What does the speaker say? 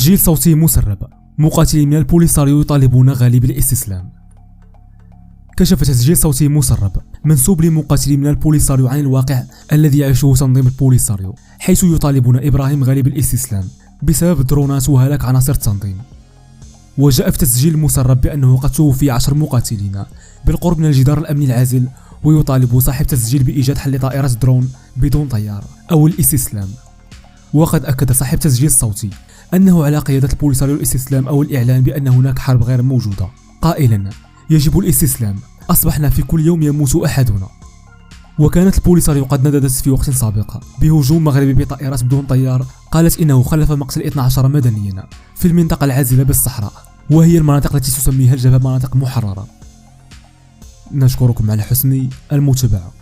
تسجيل صوتي مسرب: مقاتلين من البوليساريو يطالبون غالب الاستسلام. كشف تسجيل صوتي مسرب منسوب لمقاتلين من البوليساريو عن الواقع الذي يعيشه تنظيم البوليساريو، حيث يطالبون إبراهيم غالب الاستسلام بسبب الدرونات وهلاك عناصر التنظيم. وجاء في تسجيل المسرب بأنه قد توفي 10 مقاتلين بالقرب من الجدار الأمني العازل، ويطالب صاحب التسجيل بإيجاد حل طائرة درون بدون طيار أو الاستسلام. وقد أكد صاحب التسجيل الصوتي أنه على قيادة البوليساريو الاستسلام أو الإعلان بأن هناك حرب غير موجودة، قائلا: يجب الاستسلام، أصبحنا في كل يوم يموت أحدنا. وكانت البوليساريو قد نددت في وقت سابق بهجوم مغربي بطائرات بدون طيار، قالت إنه خلف مقتل 12 مدنيا في المنطقة العازلة بالصحراء، وهي المناطق التي تسميها الجبهة مناطق محررة. نشكركم على حسن المتابعة.